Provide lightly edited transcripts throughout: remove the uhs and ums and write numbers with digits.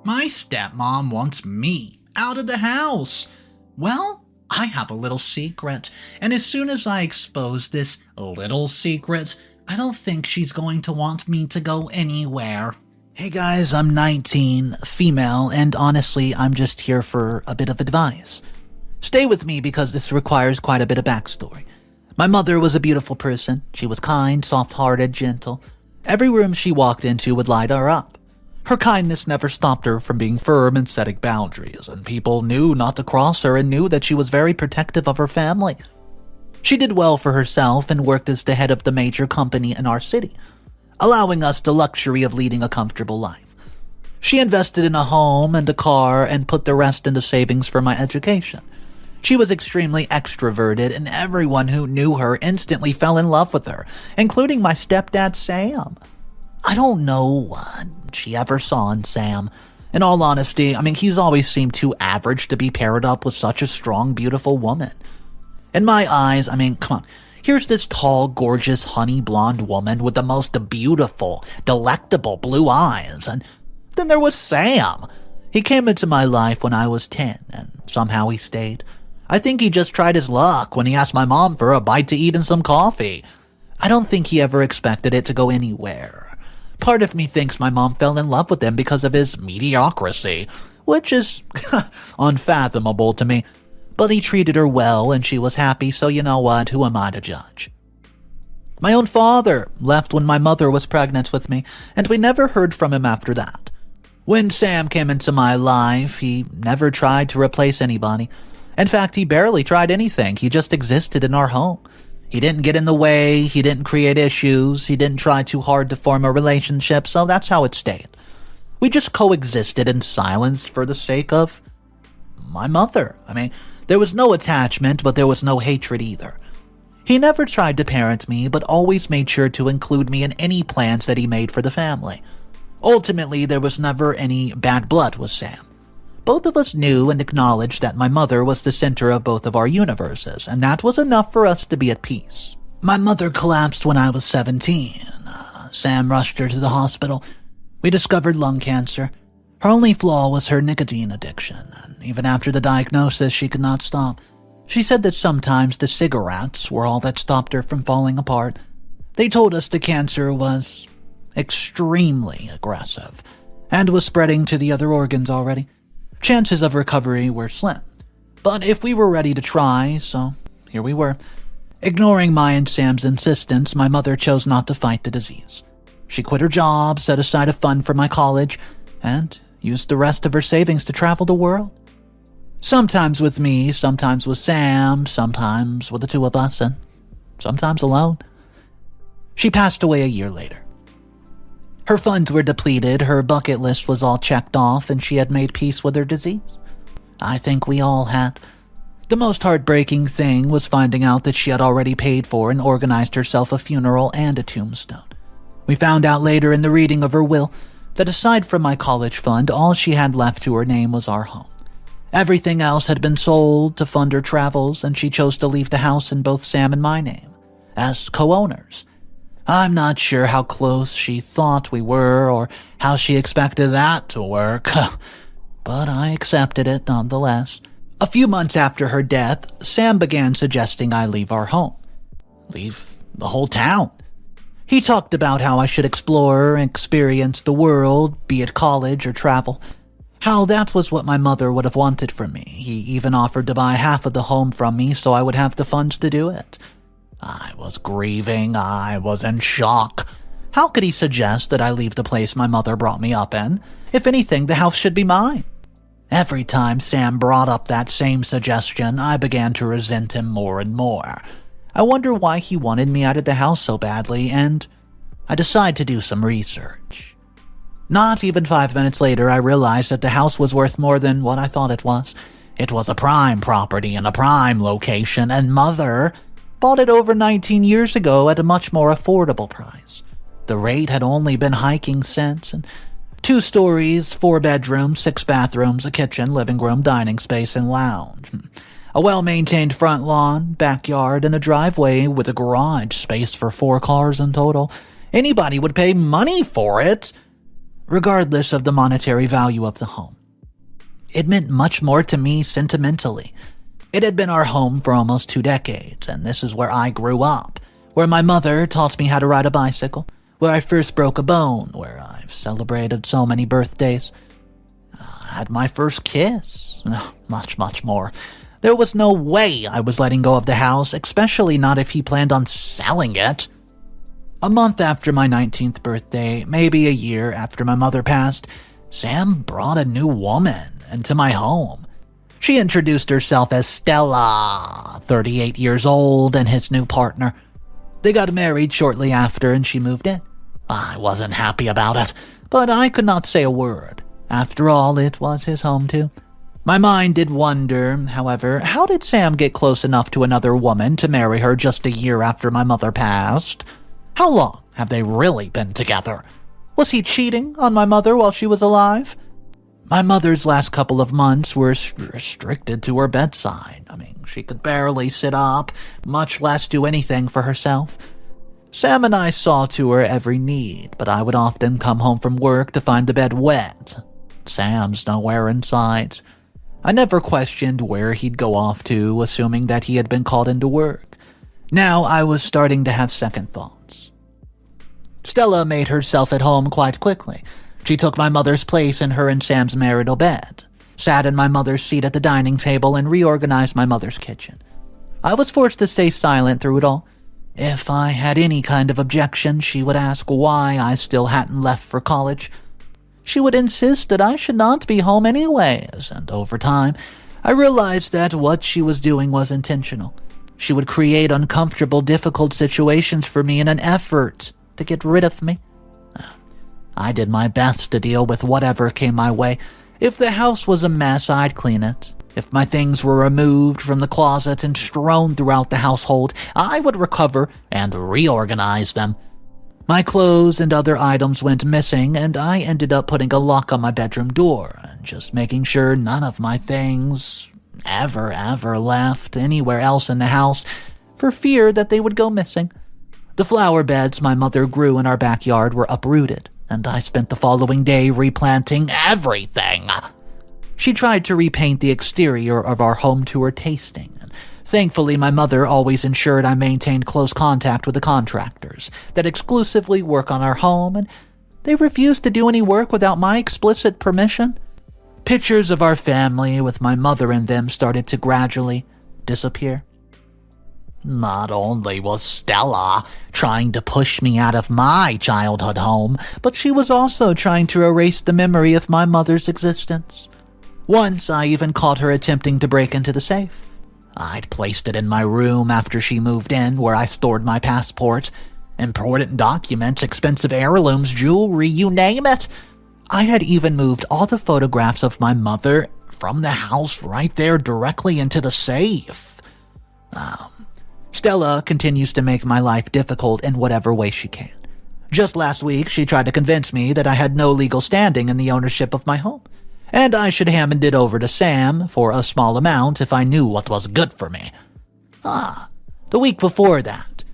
My stepmom wants me out of the house. Well, I have a little secret, and as soon as I expose this little secret, I don't think she's going to want me to go anywhere. Hey guys, I'm 19, female, and honestly, I'm just here for a bit of advice. Stay with me because this requires quite a bit of backstory. My mother was a beautiful person. She was kind, soft-hearted, gentle. Every room she walked into would light her up. Her kindness never stopped her from being firm and setting boundaries, and people knew not to cross her and knew that she was very protective of her family. She did well for herself and worked as the head of the major company in our city, allowing us the luxury of leading a comfortable life. She invested in a home and a car and put the rest into savings for my education. She was extremely extroverted, and everyone who knew her instantly fell in love with her, including my stepdad, Sam. I don't know what she ever saw in Sam. In all honesty, he's always seemed too average to be paired up with such a strong, beautiful woman. In my eyes, come on. Here's this tall, gorgeous, honey blonde woman with the most beautiful, delectable blue eyes. And then there was Sam. He came into my life when I was 10, and somehow he stayed. I think he just tried his luck when he asked my mom for a bite to eat and some coffee. I don't think he ever expected it to go anywhere. Part of me thinks my mom fell in love with him because of his mediocrity, which is unfathomable to me. But he treated her well and she was happy, so you know what, who am I to judge? My own father left when my mother was pregnant with me, and we never heard from him after that. When Sam came into my life, he never tried to replace anybody. In fact, he barely tried anything. He just existed in our home. He didn't get in the way, he didn't create issues, he didn't try too hard to form a relationship, so that's how it stayed. We just coexisted in silence for the sake of my mother. There was no attachment, but there was no hatred either. He never tried to parent me, but always made sure to include me in any plans that he made for the family. Ultimately, there was never any bad blood with Sam. Both of us knew and acknowledged that my mother was the center of both of our universes, and that was enough for us to be at peace. My mother collapsed when I was 17. Sam rushed her to the hospital. We discovered lung cancer. Her only flaw was her nicotine addiction, and even after the diagnosis, she could not stop. She said that sometimes the cigarettes were all that stopped her from falling apart. They told us the cancer was extremely aggressive and was spreading to the other organs already. Chances of recovery were slim, but if we were ready to try, so here we were. Ignoring my and Sam's insistence, my mother chose not to fight the disease. She quit her job, set aside a fund for my college, and used the rest of her savings to travel the world. Sometimes with me, sometimes with Sam, sometimes with the two of us, and sometimes alone. She passed away a year later. Her funds were depleted, her bucket list was all checked off, and she had made peace with her disease. I think we all had. The most heartbreaking thing was finding out that she had already paid for and organized herself a funeral and a tombstone. We found out later in the reading of her will that aside from my college fund, all she had left to her name was our home. Everything else had been sold to fund her travels, and she chose to leave the house in both Sam and my name, as co-owners. I'm not sure how close she thought we were or how she expected that to work, but I accepted it nonetheless. A few months after her death, Sam began suggesting I leave our home. Leave the whole town. He talked about how I should explore and experience the world, be it college or travel. How that was what my mother would have wanted from me. He even offered to buy half of the home from me so I would have the funds to do it. I was grieving. I was in shock. How could he suggest that I leave the place my mother brought me up in? If anything, the house should be mine. Every time Sam brought up that same suggestion, I began to resent him more and more. I wonder why he wanted me out of the house so badly, and I decided to do some research. Not even 5 minutes later, I realized that the house was worth more than what I thought it was. It was a prime property in a prime location, and Mother bought it over 19 years ago at a much more affordable price. The rate had only been hiking since, and 2 stories, 4 bedrooms, 6 bathrooms, a kitchen, living room, dining space, and lounge. A well-maintained front lawn, backyard, and a driveway with a garage space for 4 cars in total. Anybody would pay money for it. regardless of the monetary value of the home. It meant much more to me sentimentally. It had been our home for almost 2 decades, and this is where I grew up, where my mother taught me how to ride a bicycle, where I first broke a bone, where I've celebrated so many birthdays, had my first kiss, much more. There was no way I was letting go of the house, especially not if he planned on selling it. A month after my 19th birthday, maybe a year after my mother passed, Sam brought a new woman into my home. She introduced herself as Stella, 38 years old, and his new partner. They got married shortly after and she moved in. I wasn't happy about it, but I could not say a word. After all, it was his home too. My mind did wonder, however, how did Sam get close enough to another woman to marry her just a year after my mother passed? How long have they really been together? Was he cheating on my mother while she was alive? My mother's last couple of months were restricted to her bedside. She could barely sit up, much less do anything for herself. Sam and I saw to her every need, but I would often come home from work to find the bed wet. Sam's nowhere in sight. I never questioned where he'd go off to, assuming that he had been called into work. Now I was starting to have second thoughts. Stella made herself at home quite quickly. She took my mother's place in her and Sam's marital bed, sat in my mother's seat at the dining table, and reorganized my mother's kitchen. I was forced to stay silent through it all. If I had any kind of objection, she would ask why I still hadn't left for college. She would insist that I should not be home anyways, and over time, I realized that what she was doing was intentional. She would create uncomfortable, difficult situations for me in an effort to get rid of me. I did my best to deal with whatever came my way. If the house was a mess, I'd clean it. If my things were removed from the closet and strewn throughout the household, I would recover and reorganize them. My clothes and other items went missing, and I ended up putting a lock on my bedroom door and just making sure none of my things ever left anywhere else in the house for fear that they would go missing. The flower beds my mother grew in our backyard were uprooted, and I spent the following day replanting everything. She tried to repaint the exterior of our home to her tasting. Thankfully, my mother always ensured I maintained close contact with the contractors that exclusively work on our home, and they refused to do any work without my explicit permission. Pictures of our family with my mother in them started to gradually disappear. Not only was Stella trying to push me out of my childhood home, but she was also trying to erase the memory of my mother's existence. Once, I even caught her attempting to break into the safe. I'd placed it in my room after she moved in, where I stored my passport, important documents, expensive heirlooms, jewelry, you name it. I had even moved all the photographs of my mother from the house right there directly into the safe. Stella continues to make my life difficult in whatever way she can. Just last week, she tried to convince me that I had no legal standing in the ownership of my home, and I should hand it over to Sam for a small amount if I knew what was good for me. The week before that,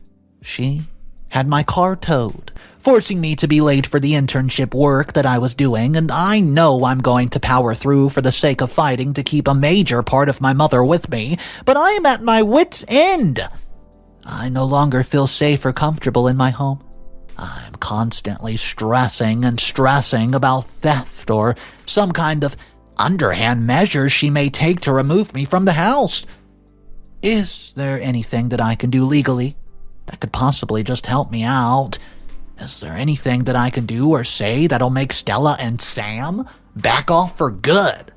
she had my car towed, forcing me to be late for the internship work that I was doing, and I know I'm going to power through for the sake of fighting to keep a major part of my mother with me, but I am at my wit's end. I no longer feel safe or comfortable in my home. I'm constantly stressing about theft or some kind of underhand measures she may take to remove me from the house. Is there anything that I can do legally that could possibly just help me out? Is there anything that I can do or say that'll make Stella and Sam back off for good?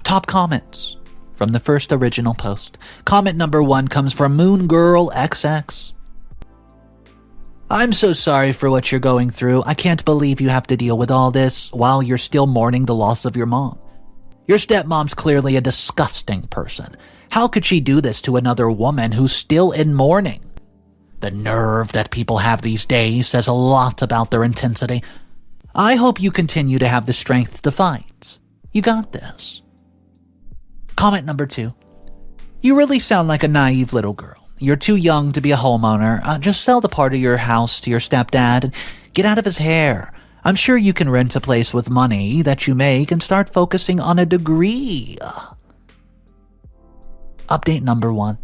Top comments from the first original post. Comment number 1 comes from Moon Girl XX. I'm so sorry for what you're going through. I can't believe you have to deal with all this while you're still mourning the loss of your mom. Your stepmom's clearly a disgusting person. How could she do this to another woman who's still in mourning? The nerve that people have these days says a lot about their intensity. I hope you continue to have the strength to fight. You got this. Comment number 2. You really sound like a naive little girl. You're too young to be a homeowner. Just sell the part of your house to your stepdad and get out of his hair. I'm sure you can rent a place with money that you make and start focusing on a degree. Update number 1.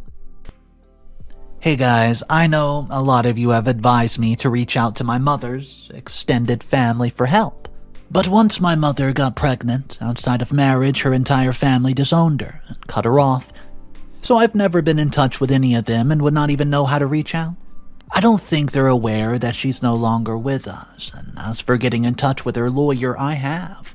Hey guys, I know a lot of you have advised me to reach out to my mother's extended family for help. But once my mother got pregnant, outside of marriage, her entire family disowned her and cut her off. So I've never been in touch with any of them and would not even know how to reach out. I don't think they're aware that she's no longer with us, and as for getting in touch with her lawyer, I have.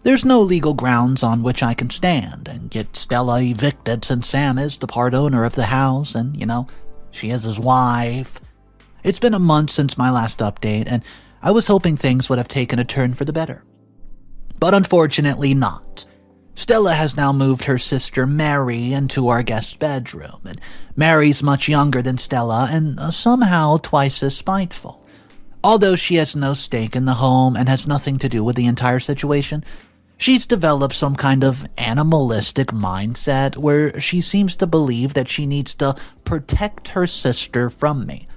There's no legal grounds on which I can stand and get Stella evicted since Sam is the part owner of the house and, she is his wife. It's been a month since my last update, and I was hoping things would have taken a turn for the better. But unfortunately not. Stella has now moved her sister Mary into our guest bedroom, and Mary's much younger than Stella and somehow twice as spiteful. Although she has no stake in the home and has nothing to do with the entire situation, she's developed some kind of animalistic mindset where she seems to believe that she needs to protect her sister from me.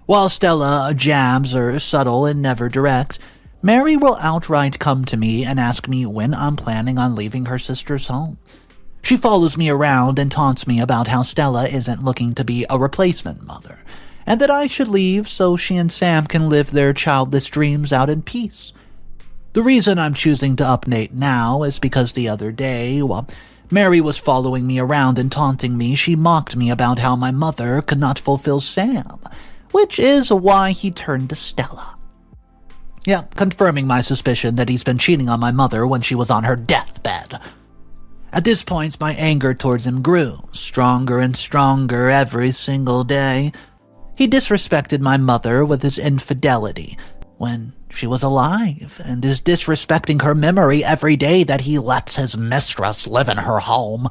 While Stella jabs are subtle and never direct, Mary will outright come to me and ask me when I'm planning on leaving her sister's home. She follows me around and taunts me about how Stella isn't looking to be a replacement mother, and that I should leave so she and Sam can live their childless dreams out in peace. The reason I'm choosing to update now is because the other day, while Mary was following me around and taunting me, she mocked me about how my mother could not fulfill Sam, which is why he turned to Stella. Yeah, confirming my suspicion that he's been cheating on my mother when she was on her deathbed. At this point, my anger towards him grew, stronger and stronger every single day. He disrespected my mother with his infidelity when she was alive, and is disrespecting her memory every day that he lets his mistress live in her home.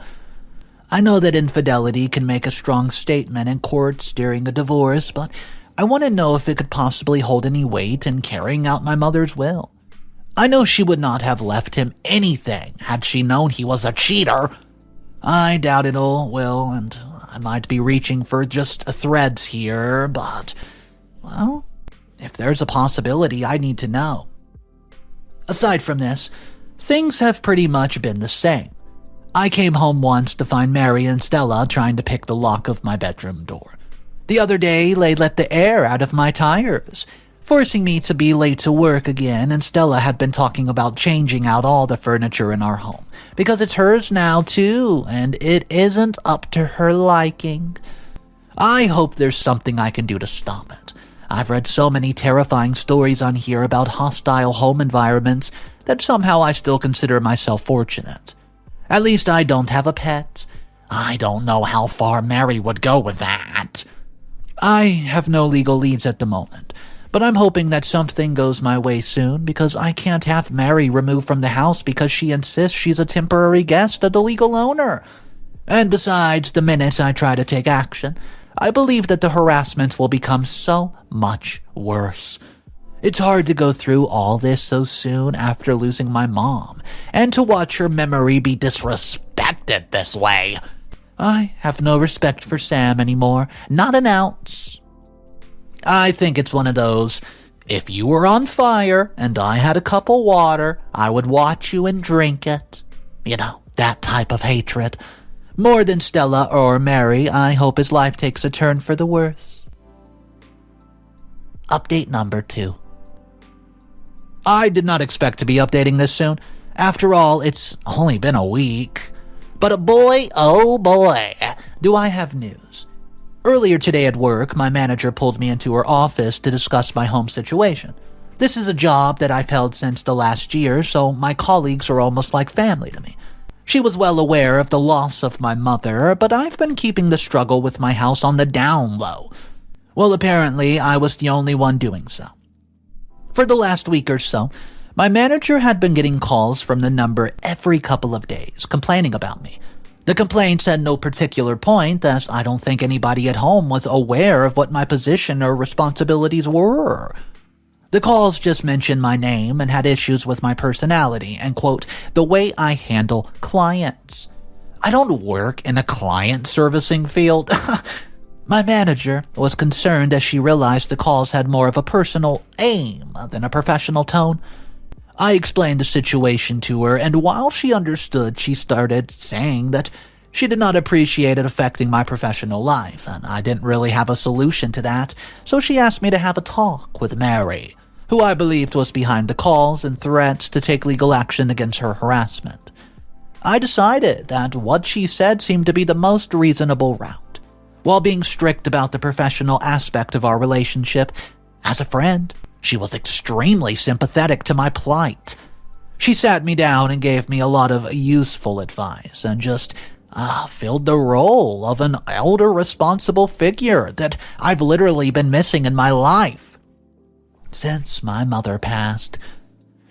I know that infidelity can make a strong statement in courts during a divorce, but I want to know if it could possibly hold any weight in carrying out my mother's will. I know she would not have left him anything had she known he was a cheater. I doubt it all will, and I might be reaching for just threads here, but, well, if there's a possibility, I need to know. Aside from this, things have pretty much been the same. I came home once to find Mary and Stella trying to pick the lock of my bedroom door. The other day, they let the air out of my tires, forcing me to be late to work again, and Stella had been talking about changing out all the furniture in our home, because it's hers now too, and it isn't up to her liking. I hope there's something I can do to stop it. I've read so many terrifying stories on here about hostile home environments that somehow I still consider myself fortunate. At least I don't have a pet. I don't know how far Mary would go with that. I have no legal leads at the moment, but I'm hoping that something goes my way soon because I can't have Mary removed from the house because she insists she's a temporary guest of the legal owner. And besides, the minute I try to take action, I believe that the harassment will become so much worse. It's hard to go through all this so soon after losing my mom, and to watch her memory be disrespected this way. I have no respect for Sam anymore, not an ounce. I think it's one of those, if you were on fire and I had a cup of water, I would watch you and drink it. That type of hatred. More than Stella or Mary, I hope his life takes a turn for the worse. Update number 2. I did not expect to be updating this soon. After all, it's only been a week. But boy, oh boy, do I have news. Earlier today at work, my manager pulled me into her office to discuss my home situation. This is a job that I've held since the last year, so my colleagues are almost like family to me. She was well aware of the loss of my mother, but I've been keeping the struggle with my house on the down low. Well, apparently, I was the only one doing so. For the last week or so, my manager had been getting calls from the number every couple of days, complaining about me. The complaints had no particular point, as I don't think anybody at home was aware of what my position or responsibilities were. The calls just mentioned my name and had issues with my personality and, quote, the way I handle clients. I don't work in a client servicing field. My manager was concerned as she realized the calls had more of a personal aim than a professional tone. I explained the situation to her, and while she understood, she started saying that she did not appreciate it affecting my professional life, and I didn't really have a solution to that, so she asked me to have a talk with Mary, who I believed was behind the calls and threats to take legal action against her harassment. I decided that what she said seemed to be the most reasonable route. While being strict about the professional aspect of our relationship, as a friend, she was extremely sympathetic to my plight. She sat me down and gave me a lot of useful advice and just filled the role of an elder responsible figure that I've literally been missing in my life since my mother passed.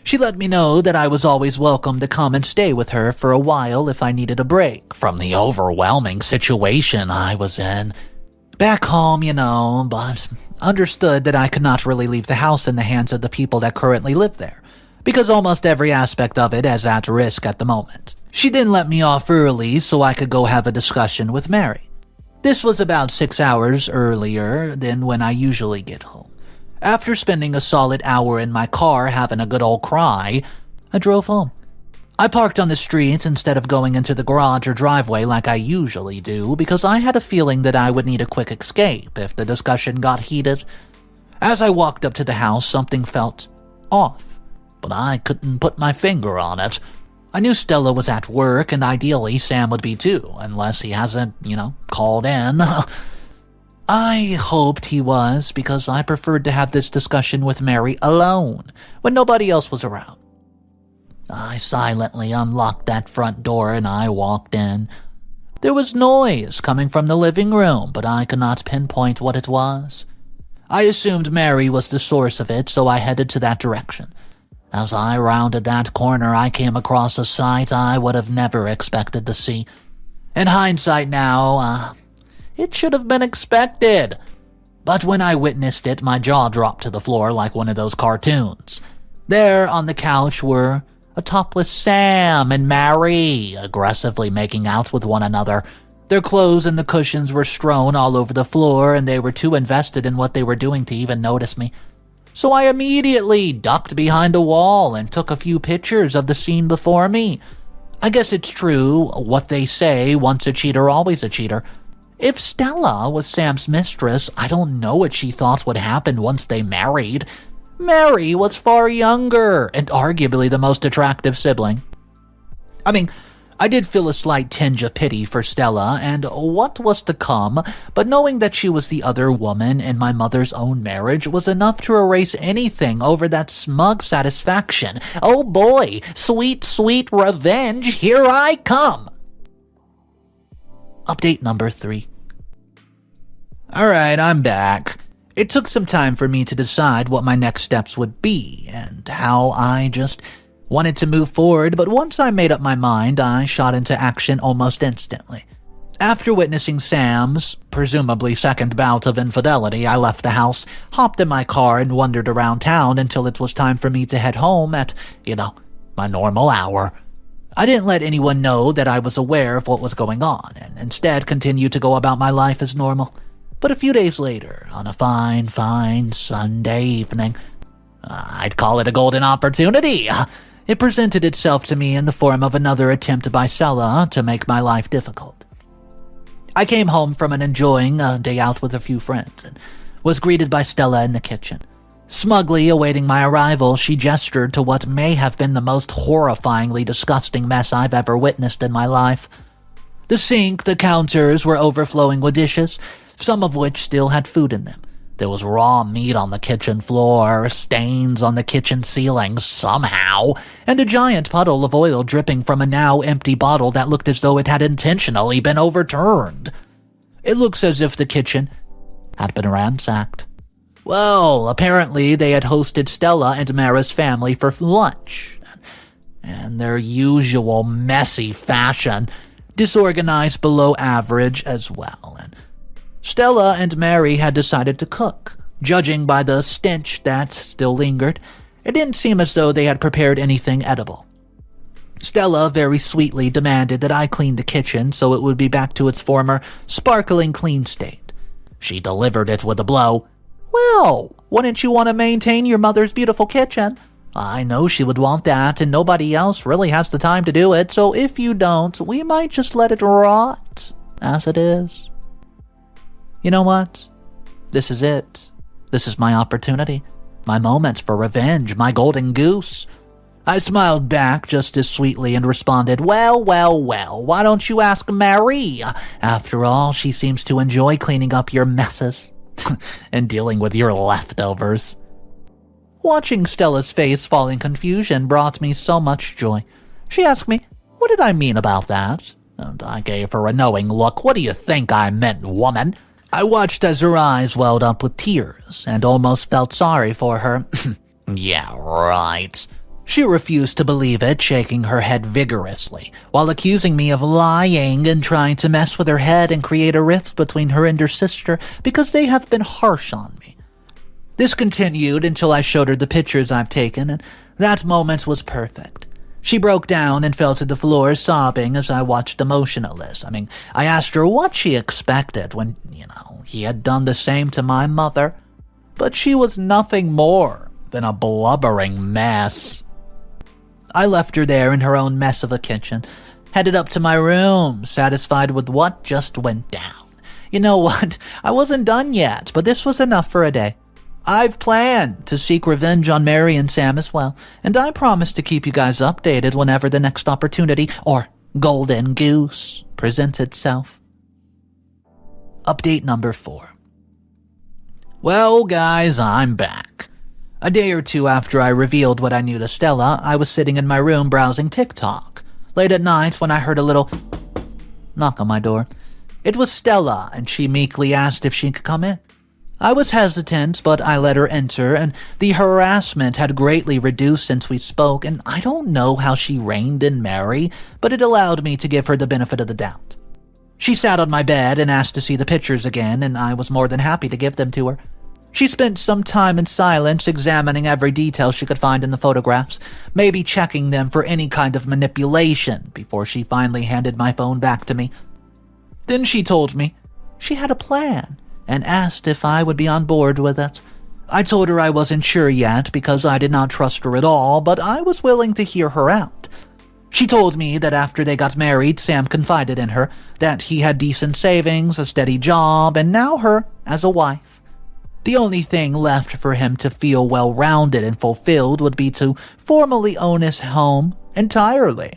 She let me know that I was always welcome to come and stay with her for a while if I needed a break from the overwhelming situation I was in. Back home, but understood that I could not really leave the house in the hands of the people that currently live there, because almost every aspect of it is at risk at the moment. She then let me off early so I could go have a discussion with Mary. This was about 6 hours earlier than when I usually get home. After spending a solid hour in my car having a good old cry, I drove home. I parked on the street instead of going into the garage or driveway like I usually do because I had a feeling that I would need a quick escape if the discussion got heated. As I walked up to the house, something felt off, but I couldn't put my finger on it. I knew Stella was at work, and ideally Sam would be too, unless he hasn't, called in. I hoped he was, because I preferred to have this discussion with Mary alone, when nobody else was around. I silently unlocked that front door and I walked in. There was noise coming from the living room, but I could not pinpoint what it was. I assumed Mary was the source of it, so I headed to that direction. As I rounded that corner, I came across a sight I would have never expected to see. In hindsight now, it should have been expected. But when I witnessed it, my jaw dropped to the floor like one of those cartoons. There on the couch were a topless Sam and Mary, aggressively making out with one another. Their clothes and the cushions were strewn all over the floor, and they were too invested in what they were doing to even notice me. So I immediately ducked behind a wall and took a few pictures of the scene before me. I guess it's true what they say, once a cheater, always a cheater. If Stella was Sam's mistress, I don't know what she thought would happen once they married. Mary was far younger and arguably the most attractive sibling. I did feel a slight tinge of pity for Stella and what was to come, but knowing that she was the other woman in my mother's own marriage was enough to erase anything over that smug satisfaction. Oh boy, sweet, sweet revenge, here I come! Update number 3. Alright, I'm back. It took some time for me to decide what my next steps would be and how I just wanted to move forward, but once I made up my mind, I shot into action almost instantly. After witnessing Sam's, presumably second bout of infidelity, I left the house, hopped in my car, and wandered around town until it was time for me to head home at, my normal hour. I didn't let anyone know that I was aware of what was going on, and instead continued to go about my life as normal. But a few days later, on a fine Sunday evening, I'd call it a golden opportunity. It presented itself to me in the form of another attempt by Stella to make my life difficult. I came home from enjoying a day out with a few friends and was greeted by Stella in the kitchen. Smugly awaiting my arrival, she gestured to what may have been the most horrifyingly disgusting mess I've ever witnessed in my life. The sink, the counters were overflowing with dishes, some of which still had food in them. There was raw meat on the kitchen floor, stains on the kitchen ceiling somehow, and a giant puddle of oil dripping from a now empty bottle that looked as though it had intentionally been overturned. It looks as if the kitchen had been ransacked. Well, apparently they had hosted Stella and Mara's family for lunch, and their usual messy fashion, disorganized below average as well, and Stella and Mary had decided to cook. Judging by the stench that still lingered, it didn't seem as though they had prepared anything edible. Stella very sweetly demanded that I clean the kitchen so it would be back to its former sparkling clean state. She delivered it with a blow. "Well, wouldn't you want to maintain your mother's beautiful kitchen? I know she would want that, and nobody else really has the time to do it, so if you don't, we might just let it rot as it is." You know what? This is it. This is my opportunity. My moment for revenge, my golden goose. I smiled back just as sweetly and responded, well, why don't you ask Marie? After all, she seems to enjoy cleaning up your messes and dealing with your leftovers. Watching Stella's face fall in confusion brought me so much joy. She asked me, what did I mean about that? And I gave her a knowing look. What do you think I meant, woman? I watched as her eyes welled up with tears and almost felt sorry for her. Yeah, right. She refused to believe it, shaking her head vigorously, while accusing me of lying and trying to mess with her head and create a rift between her and her sister because they have been harsh on me. This continued until I showed her the pictures I've taken, and that moment was perfect. She broke down and fell to the floor sobbing as I watched emotionless. I asked her what she expected when, he had done the same to my mother, but she was nothing more than a blubbering mess. I left her there in her own mess of a kitchen, headed up to my room, satisfied with what just went down. You know what? I wasn't done yet, but this was enough for a day. I've planned to seek revenge on Mary and Sam as well, and I promise to keep you guys updated whenever the next opportunity, or golden goose, presents itself. Update number 4. Well, guys, I'm back. A day or two after I revealed what I knew to Stella, I was sitting in my room browsing TikTok. Late at night when I heard a little knock on my door. It was Stella, and she meekly asked if she could come in. I was hesitant, but I let her enter, and the harassment had greatly reduced since we spoke, and I don't know how she reined in Mary, but it allowed me to give her the benefit of the doubt. She sat on my bed and asked to see the pictures again, and I was more than happy to give them to her. She spent some time in silence examining every detail she could find in the photographs, maybe checking them for any kind of manipulation before she finally handed my phone back to me. Then she told me she had a plan and asked if I would be on board with it. I told her I wasn't sure yet because I did not trust her at all, but I was willing to hear her out. She told me that after they got married, Sam confided in her that he had decent savings, a steady job, and now her as a wife. The only thing left for him to feel well-rounded and fulfilled would be to formally own his home entirely.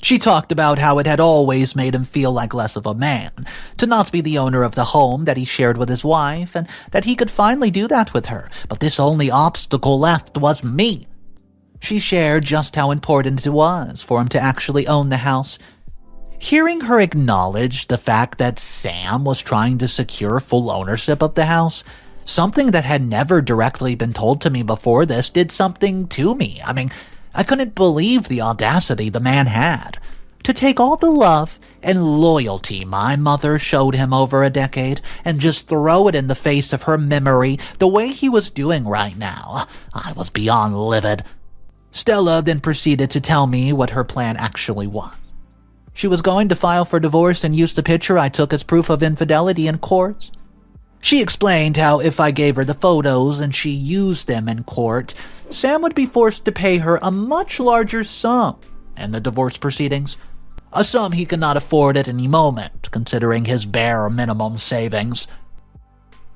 She talked about how it had always made him feel like less of a man, to not be the owner of the home that he shared with his wife, and that he could finally do that with her, but this only obstacle left was me. She shared just how important it was for him to actually own the house. Hearing her acknowledge the fact that Sam was trying to secure full ownership of the house, something that had never directly been told to me before this, did something to me. I couldn't believe the audacity the man had to take all the love and loyalty my mother showed him over a decade and just throw it in the face of her memory the way he was doing right now. I was beyond livid. Stella then proceeded to tell me what her plan actually was. She was going to file for divorce and use the picture I took as proof of infidelity in court. She explained how if I gave her the photos and she used them in court, Sam would be forced to pay her a much larger sum in the divorce proceedings, a sum he could not afford at any moment, considering his bare minimum savings.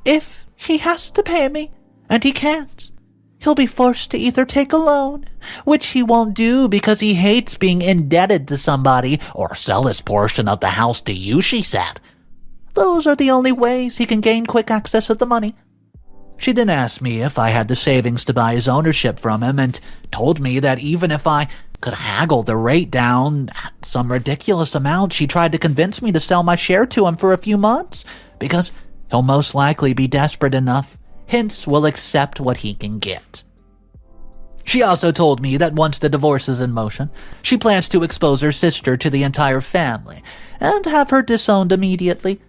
If he has to pay me, and he can't, he'll be forced to either take a loan, which he won't do because he hates being indebted to somebody, or sell his portion of the house to you, she said. Those are the only ways he can gain quick access to the money. She then asked me if I had the savings to buy his ownership from him and told me that even if I could haggle the rate down at some ridiculous amount, she tried to convince me to sell my share to him for a few months because he'll most likely be desperate enough, hence will accept what he can get. She also told me that once the divorce is in motion, she plans to expose her sister to the entire family and have her disowned immediately.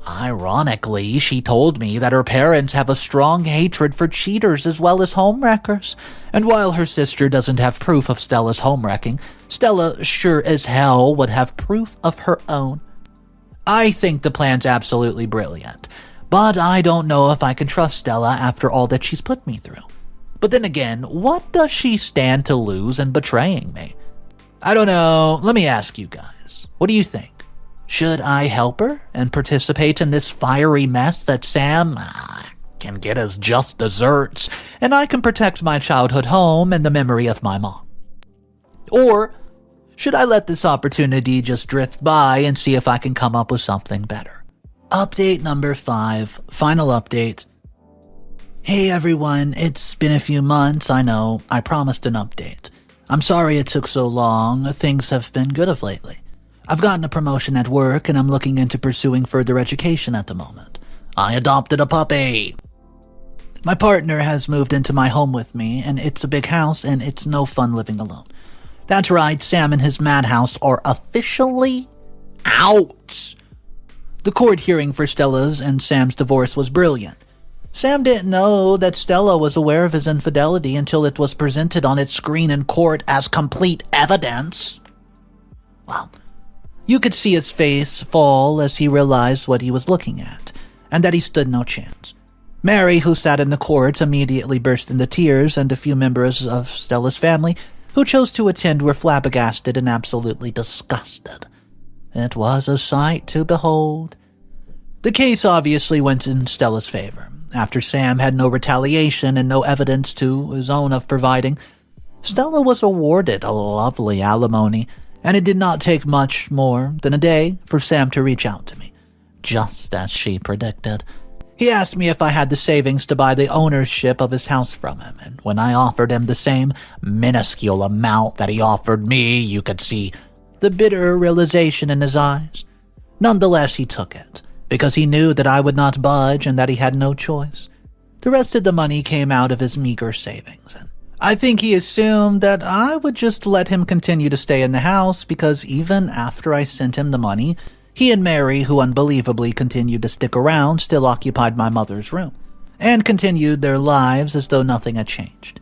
Ironically, she told me that her parents have a strong hatred for cheaters as well as homewreckers, and while her sister doesn't have proof of Stella's homewrecking, Stella sure as hell would have proof of her own. I think the plan's absolutely brilliant, but I don't know if I can trust Stella after all that she's put me through. But then again, what does she stand to lose in betraying me? I don't know. Let me ask you guys. What do you think? Should I help her and participate in this fiery mess that Sam can get as just desserts, and I can protect my childhood home and the memory of my mom? Or should I let this opportunity just drift by and see if I can come up with something better? Update number 5. Final update. Hey everyone, it's been a few months, I know. I promised an update. I'm sorry it took so long. Things have been good of lately. I've gotten a promotion at work and I'm looking into pursuing further education at the moment. I adopted a puppy. My partner has moved into my home with me, and it's a big house and it's no fun living alone. That's right, Sam and his madhouse are officially out. The court hearing for Stella's and Sam's divorce was brilliant. Sam didn't know that Stella was aware of his infidelity until it was presented on its screen in court as complete evidence. Well, you could see his face fall as he realized what he was looking at, and that he stood no chance. Mary, who sat in the court, immediately burst into tears, and a few members of Stella's family who chose to attend were flabbergasted and absolutely disgusted. It was a sight to behold. The case obviously went in Stella's favor. After Sam had no retaliation and no evidence to his own of providing, Stella was awarded a lovely alimony, and it did not take much more than a day for Sam to reach out to me, just as she predicted. He asked me if I had the savings to buy the ownership of his house from him, and when I offered him the same minuscule amount that he offered me, you could see the bitter realization in his eyes. Nonetheless, he took it, because he knew that I would not budge and that he had no choice. The rest of the money came out of his meager savings, and I think he assumed that I would just let him continue to stay in the house, because even after I sent him the money, he and Mary, who unbelievably continued to stick around, still occupied my mother's room, and continued their lives as though nothing had changed.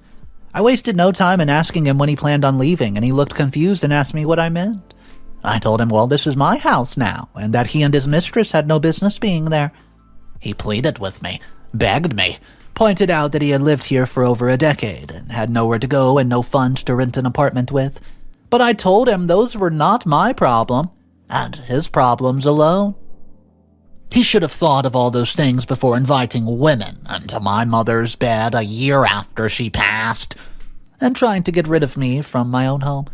I wasted no time in asking him when he planned on leaving, and he looked confused and asked me what I meant. I told him, well, this is my house now, and that he and his mistress had no business being there. He pleaded with me, begged me, pointed out that he had lived here for over a decade and had nowhere to go and no funds to rent an apartment with. But I told him those were not my problem, and his problems alone. He should have thought of all those things before inviting women into my mother's bed a year after she passed, and trying to get rid of me from my own home.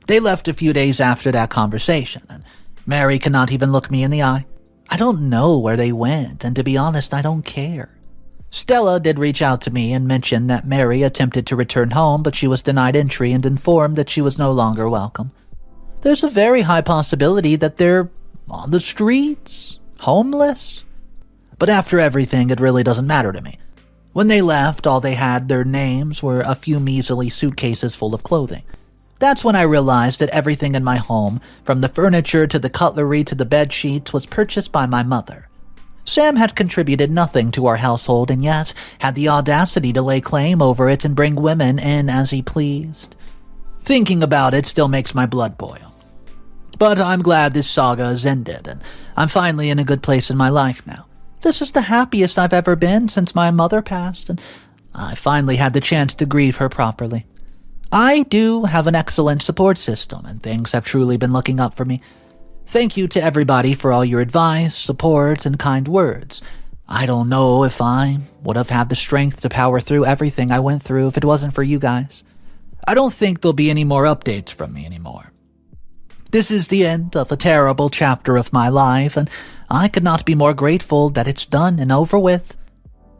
They left a few days after that conversation, and Mary cannot even look me in the eye. I don't know where they went, and to be honest, I don't care. Stella did reach out to me and mention that Mary attempted to return home, but she was denied entry and informed that she was no longer welcome. There's a very high possibility that they're on the streets, homeless. But after everything, it really doesn't matter to me. When they left, all they had their names were a few measly suitcases full of clothing. That's when I realized that everything in my home, from the furniture to the cutlery to the bed sheets, was purchased by my mother. Sam had contributed nothing to our household and yet had the audacity to lay claim over it and bring women in as he pleased. Thinking about it still makes my blood boil. But I'm glad this saga has ended, and I'm finally in a good place in my life now. This is the happiest I've ever been since my mother passed, and I finally had the chance to grieve her properly. I do have an excellent support system, and things have truly been looking up for me. Thank you to everybody for all your advice, support, and kind words. I don't know if I would have had the strength to power through everything I went through if it wasn't for you guys. I don't think there'll be any more updates from me anymore. This is the end of a terrible chapter of my life, and I could not be more grateful that it's done and over with.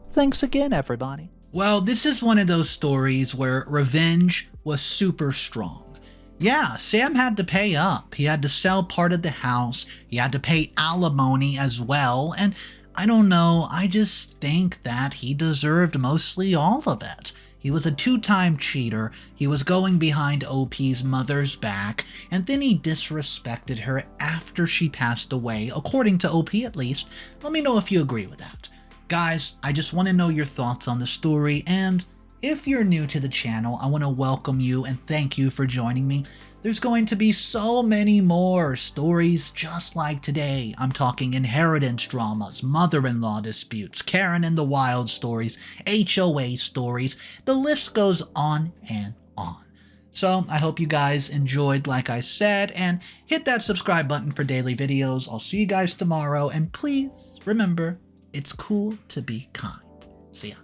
Thanks again, everybody. Well, this is one of those stories where revenge was super strong. Yeah, Sam had to pay up. He had to sell part of the house. He had to pay alimony as well. And I don't know, I just think that he deserved mostly all of it. He was a 2-time cheater. He was going behind OP's mother's back, and then he disrespected her after she passed away, according to OP at least. Let me know if you agree with that. Guys, I just want to know your thoughts on the story, and if you're new to the channel, I want to welcome you and thank you for joining me. There's going to be so many more stories just like today. I'm talking inheritance dramas, mother-in-law disputes, Karen in the Wild stories, HOA stories. The list goes on and on. So I hope you guys enjoyed, like I said, and hit that subscribe button for daily videos. I'll see you guys tomorrow, and please remember, it's cool to be kind. See ya.